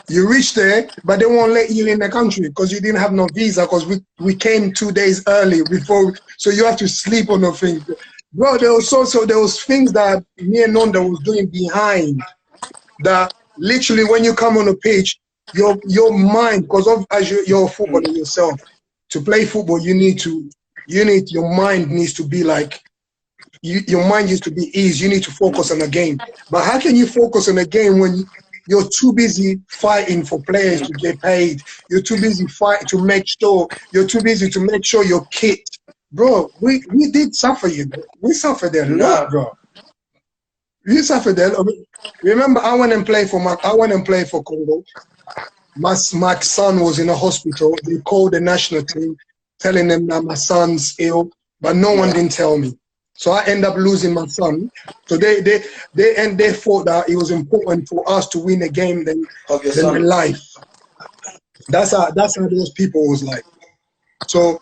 you reach there, but they won't let you in the country because you didn't have no visa, because we came 2 days early before, so you have to sleep on the thing. Bro, there was things that me and Nonda was doing behind that literally when you come on a pitch, your mind, because as you're a footballer yourself, to play football your mind needs to be like, your mind needs to be easy. You need to focus on the game. But how can you focus on a game when you're too busy fighting for players to get paid? You're too busy fighting to make sure, you're too busy to make sure your kit. Bro, we did suffer, you know. We suffered a lot, bro. Yusuf Fidel, remember I went and played for Congo. My son was in a hospital. They called the national team, telling them that my son's ill, but no one didn't tell me. So I end up losing my son. So they thought that it was important for us to win a game than my life. That's how those people was like. So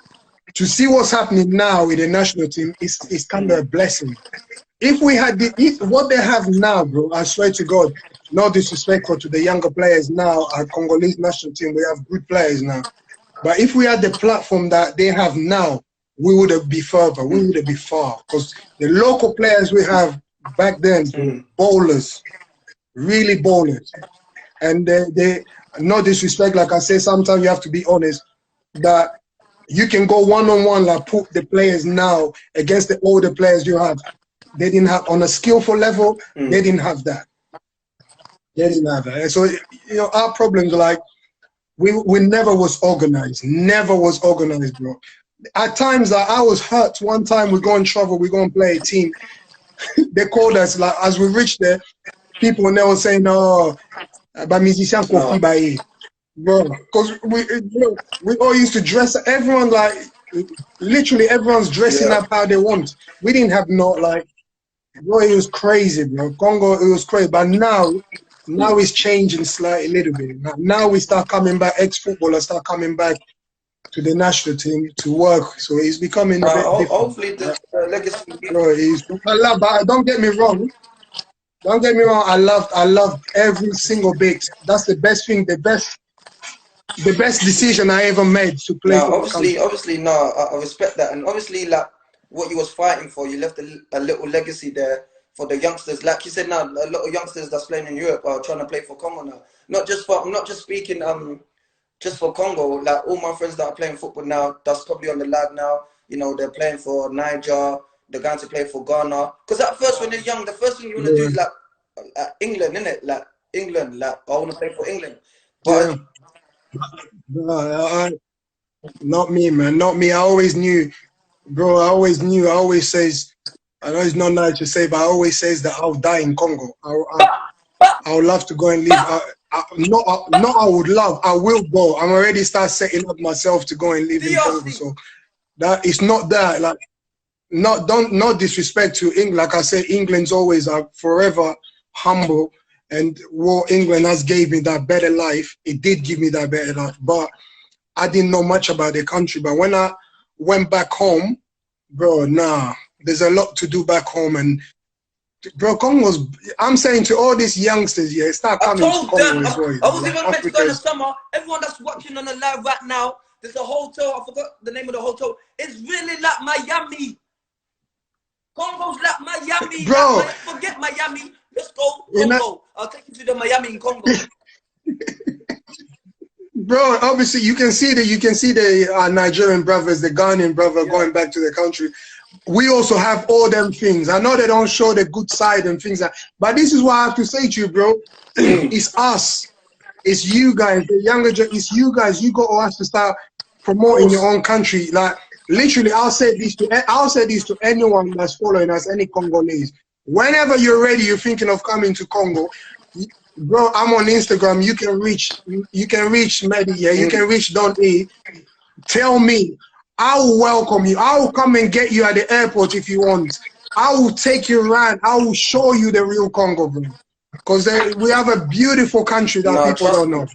to see what's happening now with the national team is kind of a blessing. If we had what they have now, bro, I swear to God, no disrespectful to the younger players now, our Congolese national team, we have good players now. But if we had the platform that they have now, we would have been further, we would have been far. Because the local players we have back then, bowlers, really bowlers. And they, no disrespect, like I say, sometimes you have to be honest, that you can go one-on-one, like put the players now against the older players you have. They didn't have, on a skillful level, they didn't have that. They didn't have that. And so, you know, our problems are like, we never was organized, bro. At times, I was hurt. One time we go and travel, we go and play a team. They called us, like, as we reached there, people were never saying, "Oh, but musician Kofi Baye." Bro, because we all used to dress, everyone, like, literally everyone's dressing up how they want. We didn't have no, like, bro, it was crazy, bro. Congo, it was crazy. But now it's changing slightly, a little bit. Now we start coming back, ex-footballers start coming back to the national team to work. So it's becoming a bit different. Hopefully the legacy. Bro, but don't get me wrong. Don't get me wrong. I loved every single bit. That's the best thing, the best decision I ever made to play. No, obviously, no, I respect that, and obviously, like what you was fighting for, you left a little legacy there for the youngsters. Like you said, now a lot of youngsters that's playing in Europe are trying to play for Congo now. I'm not just speaking just for Congo. Like all my friends that are playing football now, that's probably on the lad now. You know, they're playing for Niger. They're going to play for Ghana. Because at first, when they're young, the first thing you want to do is like England, innit? Like England. Like I want to play for England. But not me, man. Not me. I always knew, bro. I always says, I know it's not nice to say, but I always says that I'll die in Congo. I would love to go and live. Not I would love. I will go. I'm already start setting up myself to go and live in Congo. So that it's not that, like, no disrespect to England. Like I said, England's always forever humble. And what England has gave me that better life, it did give me that better life. But I didn't know much about the country. But when I went back home, bro, nah, there's a lot to do back home. And bro, Congo's, I'm saying to all these youngsters, yeah, start coming to Congo as well. I was even meant to go in the summer. Everyone that's watching on the live right now, there's a hotel, I forgot the name of the hotel. It's really like Miami. Congo's like Miami. Bro. Like, forget Miami. Let's go, Congo. I'll take you to the Miami in Congo. Bro, obviously you can see the Nigerian brothers, the Ghanaian brother going back to the country. We also have all them things. I know they don't show the good side and things like, but this is what I have to say to you, bro. It's us. It's you guys, the younger generation. It's you guys. You got us to start promoting your own country. Like literally, I'll say this to anyone that's following us, any Congolese. Whenever you're ready, you're thinking of coming to Congo, bro. I'm on Instagram. You can reach Mehdi. Yeah, you can reach Don E. Tell me, I will welcome you. I will come and get you at the airport if you want. I will take you around. I will show you the real Congo, bro. Because we have a beautiful country that people don't know.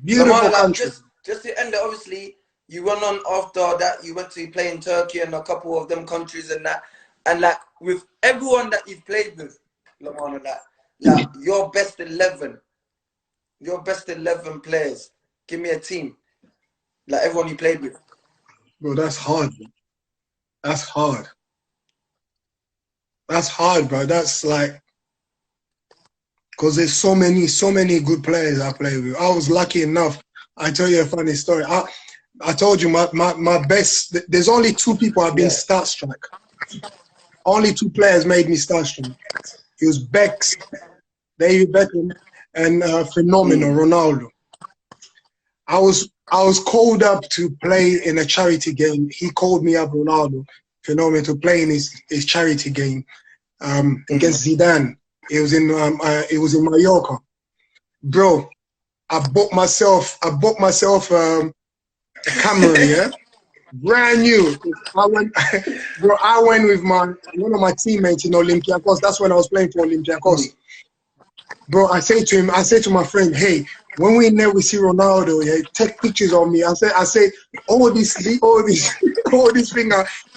Beautiful country. Just to end it, obviously, you went on after that. You went to play in Turkey and a couple of them countries and that. And like with everyone that you've played with, Lomana, like your best 11 players. Give me a team. Like everyone you played with. Bro, that's hard. That's hard. That's hard, bro. That's like, because there's so many good players I play with. I was lucky enough. I tell you a funny story. I told you my best. There's only 2 people I've been starstruck. Only 2 players made me starstruck. It was Bex, David Beckham, and phenomenal Ronaldo. I was called up to play in a charity game. He called me up, Ronaldo, phenomenal, to play in his charity game against Zidane. it was in Mallorca, bro. I bought myself a camera, yeah, brand new. I went, bro. I went with one of my teammates in Olympiacos. That's when I was playing for Olympiacos. Bro, I say to my friend, hey, when we there we see Ronaldo, yeah, take pictures of me. I say, all this thing,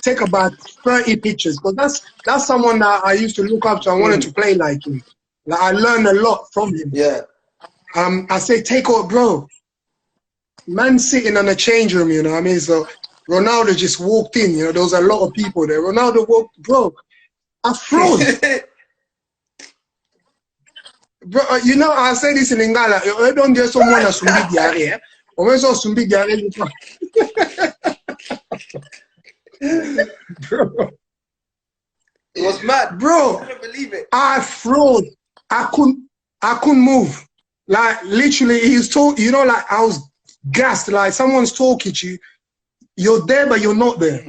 take about 30 pictures, because that's someone that I used to look up to. I wanted to play like him. Like, I learned a lot from him. Yeah. I say, take out, bro. Man sitting on a change room, you know what I mean? So Ronaldo just walked in, you know, there was a lot of people there. Ronaldo walked, bro. I froze. Bro, you know, I say this in Lingala. I don't get someone a sumbi diarrhea. Or when so sumbi diarrhea, bro. It was mad. Bro, I couldn't believe it. I froze. I couldn't move. Like, literally, he was talking, you know, like, I was gassed. Like, someone's talking to you. You're there, but you're not there.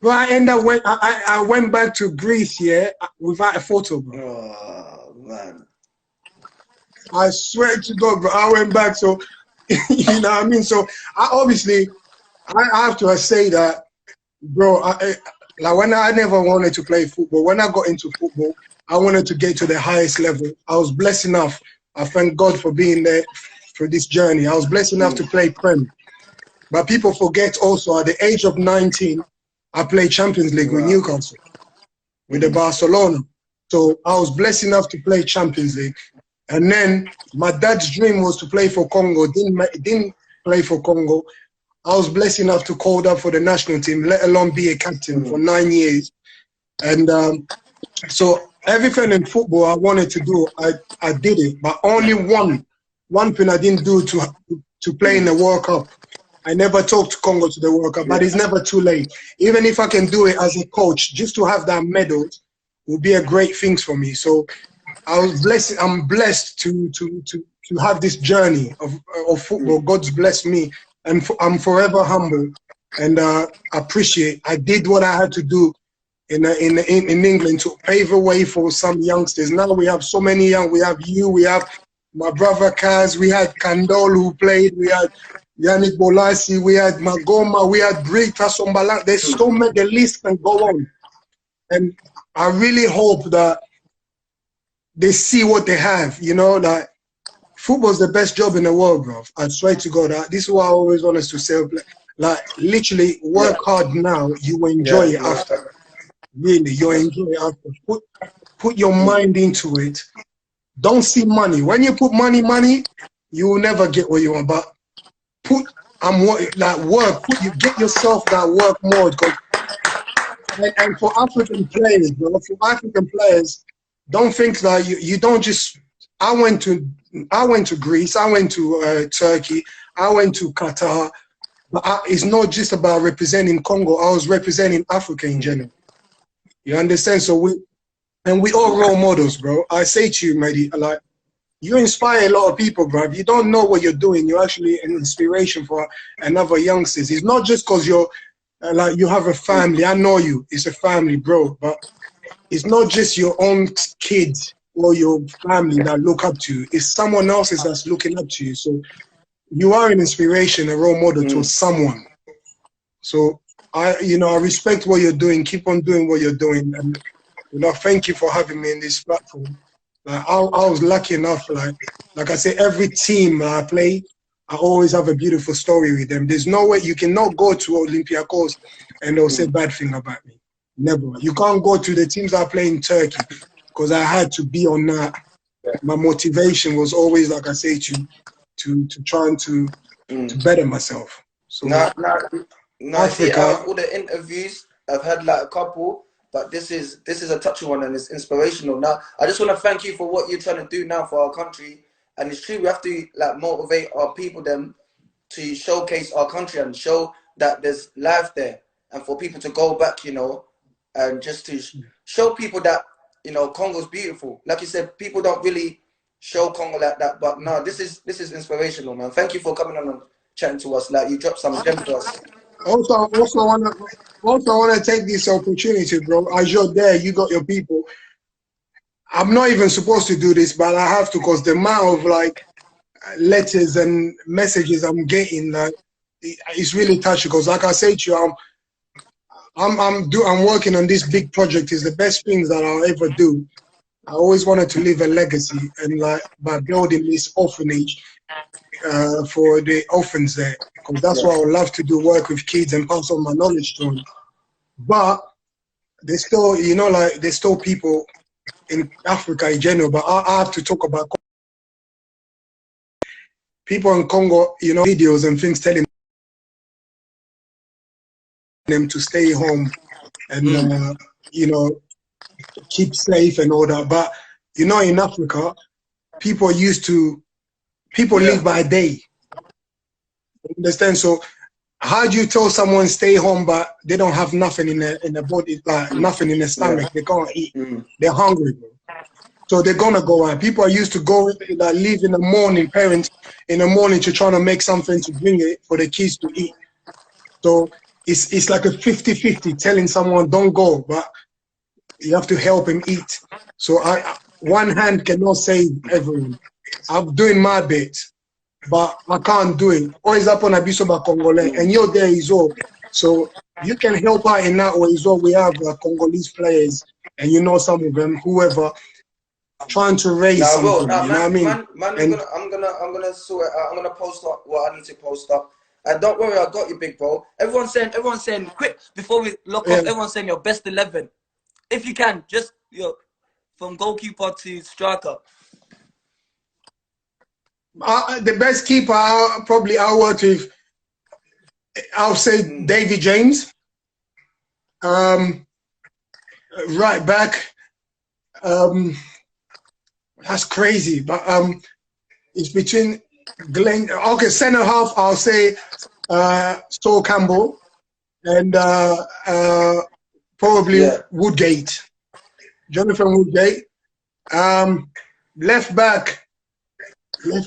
Bro, I went back to Greece, yeah, without a photo, bro. Oh, man. I swear to God, bro, I went back, so, you know what I mean? So, I have to say that, bro, like, when I never wanted to play football, when I got into football, I wanted to get to the highest level. I was blessed enough. I thank God for being there for this journey. I was blessed enough to play Prem. But people forget also, at the age of 19, I played Champions League with Newcastle, with the Barcelona. So I was blessed enough to play Champions League. And then my dad's dream was to play for Congo. Didn't play for Congo. I was blessed enough to call up for the national team, let alone be a captain for 9 years. And so everything in football I wanted to do, I did it. But only one thing I didn't do to play in the World Cup. I never talked to Congo to the World Cup, but it's never too late. Even if I can do it as a coach, just to have that medal would be a great thing for me. So I'm blessed to have this journey of football. God's blessed me, and I'm forever humble and appreciate. I did what I had to do in England to pave the way for some youngsters. Now we have so many young. We have you. We have my brother Kaz. We had Kandol who played. We had Yannick Bolasi, we had Magoma, we had Brita Sombala. There's so many, the list can go on. And I really hope that they see what they have, you know, that football is the best job in the world, bro. I swear to God, this is what I always want us to say. Like, literally, work hard now, you will enjoy it after. Really, you'll enjoy it after. Put your mind into it. Don't see money. When you put money, you will never get what you want. But you get yourself that work mode. And for African players, bro, don't think that you don't just. I went to Greece, I went to Turkey, I went to Qatar, but it's not just about representing Congo. I was representing Africa in general. You understand? So we all role models, bro. I say to you, Mehdi, like, you inspire a lot of people, bro. If you don't know what you're doing, you're actually an inspiration for another youngsters. It's not just because you're like you have a family. I know you. It's a family, bro. But it's not just your own kids or your family that look up to you. It's someone else's that's looking up to you. So you are an inspiration, a role model to someone. So I respect what you're doing. Keep on doing what you're doing, and thank you for having me in this platform. Like, I was lucky enough, like I say, every team I play, I always have a beautiful story with them. There's no way you cannot go to Olympiacos and they'll say bad thing about me. Never. You can't go to the teams I play in Turkey because I had to be on that. My motivation was always, like I say, to trying to better myself. So see, out of all the interviews, I've had like a couple. But this is a touching one, and it's inspirational. Now, I just want to thank you for what you're trying to do now for our country. And it's true, we have to like motivate our people them to showcase our country and show that there's life there, and for people to go back, and just to show people that Congo's beautiful. Like you said, people don't really show Congo like that. But no, this is inspirational, man. Thank you for coming on and chatting to us. Like, you dropped some gems to us. Also, I want to take this opportunity, bro. As you're there, you got your people. I'm not even supposed to do this, but I have to because the amount of like letters and messages I'm getting, like, it's really touching. Because like I say to you, I'm working on this big project. It's the best things that I'll ever do. I always wanted to leave a legacy, and like by building this orphanage for the orphans there, because that's what I would love to do, work with kids and pass on my knowledge to them. But there's still, you know, like there's still people in Africa in general, but I have to talk about people in Congo, you know, videos and things telling them to stay home and, you know, keep safe and all that. But, you know, in Africa, people live by day. Understand? So how do you tell someone stay home, but they don't have nothing in the body, like nothing in the stomach? They can't eat. They're hungry, bro. So they're gonna go out. People are used to go, like, leave in the morning, parents in the morning to try to make something to bring it for the kids to eat. So it's like a 50-50 telling someone don't go, but you have to help him eat. So one hand cannot save everyone. I'm doing my bit, but I can't do it. Always up on Abisoba Congolese, and you're there as well. So you can help out in that way as well. We have Congolese players, and you know some of them, whoever, trying to raise something. You know what I mean? I'm gonna sort it out. I'm gonna post up what I need to post up. And don't worry, I got you, big bro. Everyone's saying, quick before we lock off. Everyone's saying your best 11, if you can, just from goalkeeper to striker. The best keeper, I'll work with. I'll say David James. Right back. That's crazy, but it's between Glenn. Okay, centre half. I'll say Sol Campbell and probably Woodgate, Jonathan Woodgate. Left back. Who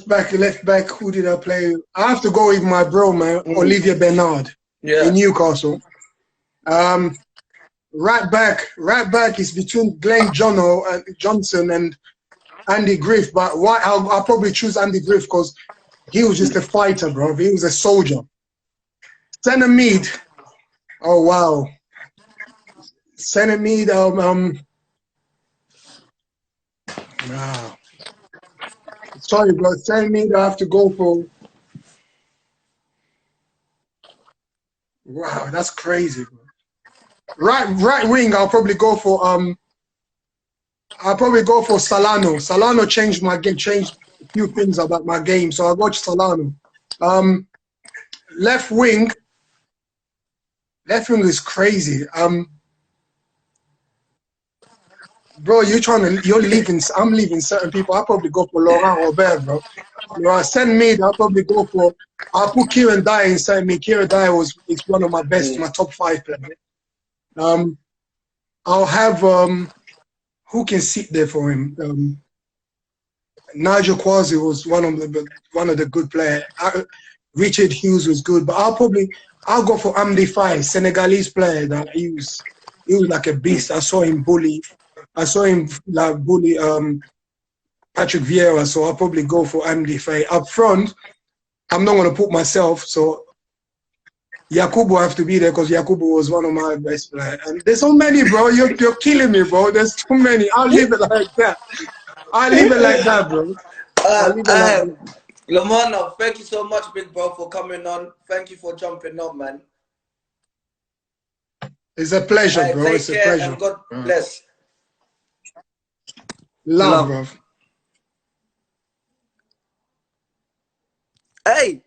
did I play? I have to go with my bro, man, Olivier Bernard in Newcastle. Right back is between Glenn Johnson and Andy Griff, but why? I'll probably choose Andy Griff because he was just a fighter, bro. He was a soldier. Centre mid. Oh wow. Centre mid. Sorry, bro. Centre mid. I have to go for. Wow, that's crazy, bro. Right wing. I'll probably go for Solano. Solano changed my game, changed a few things about my game, so I watched Solano. Left wing is crazy. Bro, you're leaving. I'm leaving certain people. I'll probably go for Laurent Robert, bro. Send me. I'll put Kieran Dyer inside me. Kieran Dyer is one of my best, my top 5 players. I'll have who can sit there for him? Nigel Quasi was one of the good players. Richard Hughes was good, but I'll go for Amdi Faye, Senegalese player that he was like a beast. I saw him bully Patrick Vieira, so I'll probably go for Amdi Faye. Up front, I'm not gonna put myself, so Yakubu have to be there because Yakubu was one of my best players. And there's so many, bro. You're killing me, bro. There's too many. I'll leave it like that. Bro. Lomana, thank you so much, big bro, for coming on. Thank you for jumping on, man. It's a pleasure, bro. It's a pleasure. And God bless. Love, bro. Hey.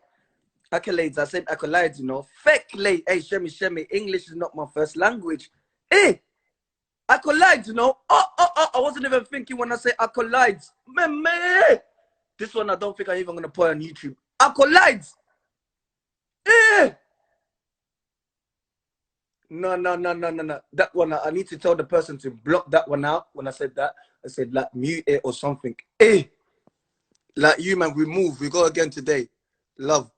Accolades, I said accolades, you know. Fake-late. Hey, Shemi. English is not my first language. Hey, accolades, you know. I wasn't even thinking when I say accolades. Man. This one I don't think I'm even going to put on YouTube. Accolades. Hey. No. That one, I need to tell the person to block that one out. When I said that, I said, like, mute it or something. Hey. Like you, man, we move. We go again today. Love.